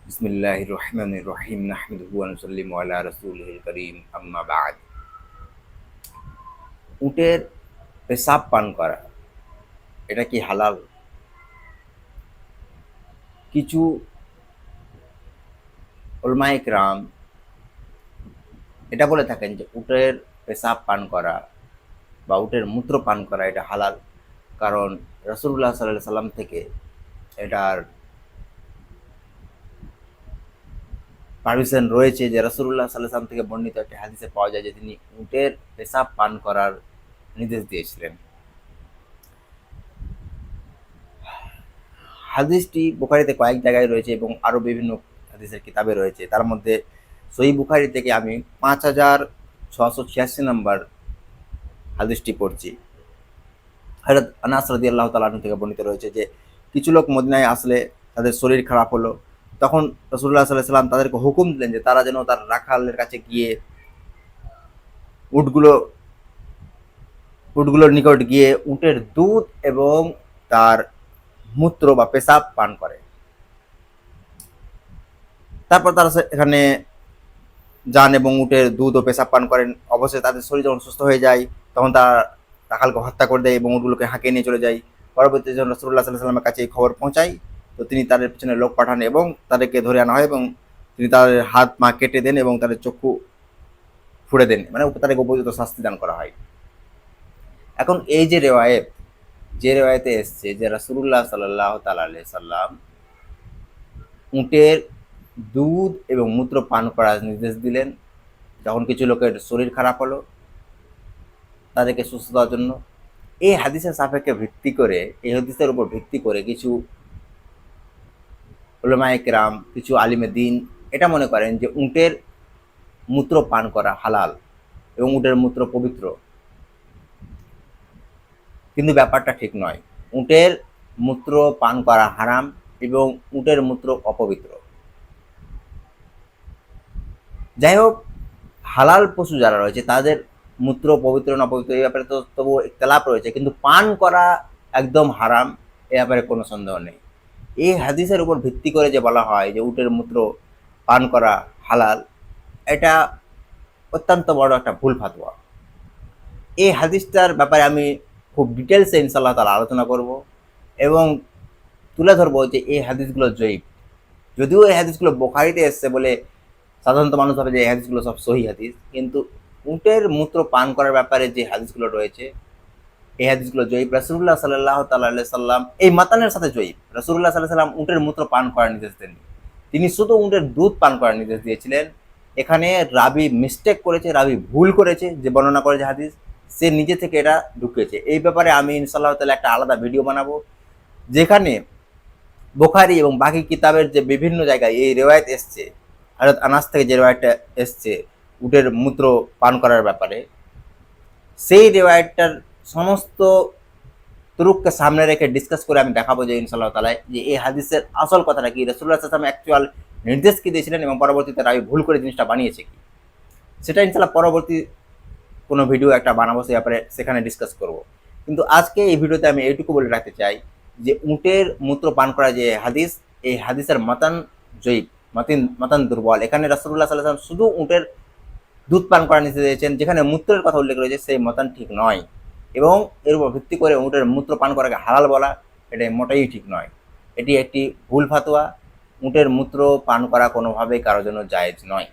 বিসমিল্লাহির রহমানির রহিম নাহমাদুহু ওয়া নুসাল্লিমু আলা রাসূলিহিল কারীম আম্মা বা'দ। উটের পেশাব পান করা এটা কি হালাল? কিছু উলামায়ে কেরাম এটা বলে থাকেন যে উটের পেশাব পান করা বা উটের মূত্র পান করা এটা হালাল। কারণ রাসূলুল্লাহ সাল্লাল্লাহু আলাইহি সাল্লাম থেকে এটার পারমিশন রয়েছে, যে রাসূলুল্লাহ সাল্লাল্লাহু আলাইহি সাল্লাম থেকে বর্ণিত একটা হাদিসে পাওয়া যায় যে তিনি উটের পেশাব পান করার নির্দেশ দিয়েছিলেন। হাদিসটি বুখারীতে কয়েক জায়গায় রয়েছে এবং আরও বিভিন্ন হাদিসের কিতাবে রয়েছে। তার মধ্যে সহিহ বুখারী থেকে আমি ৫,৬৮৬ নম্বর হাদিসটি পড়ছি। হযরত আনাস রাদিয়াল্লাহু তাআলা আনহু থেকে বর্ণিত রয়েছে যে কিছু লোক মদিনায় আসলে তাদের শরীর খারাপ হলো। তখন রাসূলুল্লাহ সাল্লাল্লাহু আলাইহি ওয়াসাল্লাম তাদেরকে হুকুম দিলেন যে তারা যেন তার রাখালের কাছে গিয়ে উটগুলো উটগুলোর নিকট গিয়ে উটের দুধ এবং তার মূত্র বা পেশাব পান করে। তারপর তারা এখানে যান এবং উটের দুধ ও পেশাব পান করেন। অবশেষে তাদের শরীর যখন সুস্থ হয়ে যায় তখন তারা রাখালকে হত্যা করে দেয় এবং উটগুলোকে হাঁকিয়ে নিয়ে চলে যায়। পরবর্তীতে যখন রাসূলুল্লাহ সাল্লাল্লাহু আলাইহি ওয়াসাল্লামের কাছে এই খবর পৌঁছায়, তো তিনি তাদের পিছনে লোক পাঠান এবং তাদেরকে ধরে আনা হয় এবং তিনি তাদের হাত পা কেটে দেন এবং তাদের চক্ষু ফুঁড়ে দেন, মানে তাদেরকে উপযুক্ত শাস্তি দান করা হয়। এখন এই যে রেওয়ায়েত, যে রেওয়ায়েতে এসছে যে রাসূলুল্লাহ সাল্লাল্লাহু তাআলা আলাইহি সাল্লাম উটের দুধ এবং মূত্র পান করার নির্দেশ দিলেন যখন কিছু লোকের শরীর খারাপ হলো তাদেরকে সুস্থ দেওয়ার জন্য। এই হাদিসের সাপেক্ষে ভিত্তি করে, এই হাদিসের উপর ভিত্তি করে কিছু উলামায়ে কেরাম, কিছু আলিমে দ্বীন এটা মনে করেন যে উটের মূত্র পান করা হালাল এবং উটের মূত্র পবিত্র। কিন্তু ব্যাপারটা ঠিক নয়। উটের মূত্র পান করা হারাম এবং উটের মূত্র অপবিত্র। যাই হোক, হালাল পশু যারা রয়েছে তাদের মূত্র পবিত্র না পবিত্র এই ব্যাপারে তো তবুও ইখতিলাফ রয়েছে, কিন্তু পান করা একদম হারাম এ ব্যাপারে কোনো সন্দেহ নেই। এই হাদিসের উপর ভিত্তি করে যে বলা হয় যে উটের মূত্র পান করা হালাল, এটা অত্যন্ত বড় একটা ভুল ফাতোয়া। এই হাদিসটার ব্যাপারে আমি খুব ডিটেলসে ইনশাআল্লাহ তাআলা আলোচনা করব এবং তুলে ধরবো যে এই হাদিসগুলো জয়ীফ। যদিও এই হাদিসগুলো বুখারীতে এসছে বলে সাধারণত মানুষ ভাবে যে এই হাদিসগুলো সব সহি হাদিস, কিন্তু উটের মূত্র পান করার ব্যাপারে যে হাদিসগুলো রয়েছে এই হাদিসগুলো জয়ীফ। রাসূলুল্লাহ সাল্লাল্লাহু তাআলা আলাইহি সাল্লাম এই মাতানের সাথে জয়ীফ। রাসূলুল্লাহ সাল্লাল্লাহু আলাইহি সাল্লাম উটের মূত্র পান করার নির্দেশ দেননি, তিনি শুধু উটের দুধ পান করার নির্দেশ দিয়েছিলেন। এখানে রাবি মিস্টেক করেছে, রাবি ভুল করেছে, যে বর্ণনা করেছে হাদিস সে নিজে থেকে এটা ঢুকিয়েছে। এই ব্যাপারে আমি ইনশাআল্লাহ তাআলা একটা আলাদা ভিডিও বানাবো, যেখানে বুখারী এবং বাকি কিতাবের যে বিভিন্ন জায়গায় এই রেওয়ায়েত এসছে, হযরত আনাস থেকে যে রেওয়ায়েতটা এসছে উটের মূত্র পান করার ব্যাপারে, সেই রেওয়ায়েতটার সমস্ত তুরুককে সামনে রেখে ডিসকাস করে আমি দেখাবো যে ইনশাআল্লাহ তাআলা যে এই হাদিসের আসল কথাটা কি, রাসূলুল্লাহ সাল্লাল্লাহু আলাইহি ওয়াসাল্লাম অ্যাকচুয়াল নির্দেশ কি দিয়েছিলেন এবং পরবর্তীতে রাবি ভুল করে জিনিসটা বানিয়েছে কি, সেটা ইনশাআল্লাহ পরবর্তী কোনো ভিডিও একটা বানাবো, সে ব্যাপারে সেখানে ডিসকাস করব। কিন্তু আজকে এই ভিডিওতে আমি এইটুকু বলে রাখতে চাই যে উটের মূত্র পান করা যে হাদিস, এই হাদিসের মাতান জয়ীফ, মাতান দুর্বল। এখানে রাসূলুল্লাহ সাল্লাল্লাহু আলাইহি ওয়াসাল্লাম শুধু উটের দুধ পান করা নিষেধ দিয়েছেন, যেখানে মূত্রের কথা উল্লেখ রয়েছে সেই মতান ঠিক নয় এবং এর উপর ভিত্তি করে উটের মূত্র পান করাকে হালাল বলা এটা মোটেই ঠিক নয়। এটি একটি ভুল ফাতোয়া। উটের মূত্র পান করা কোনোভাবেই কারোর জন্য জায়েজ নয়।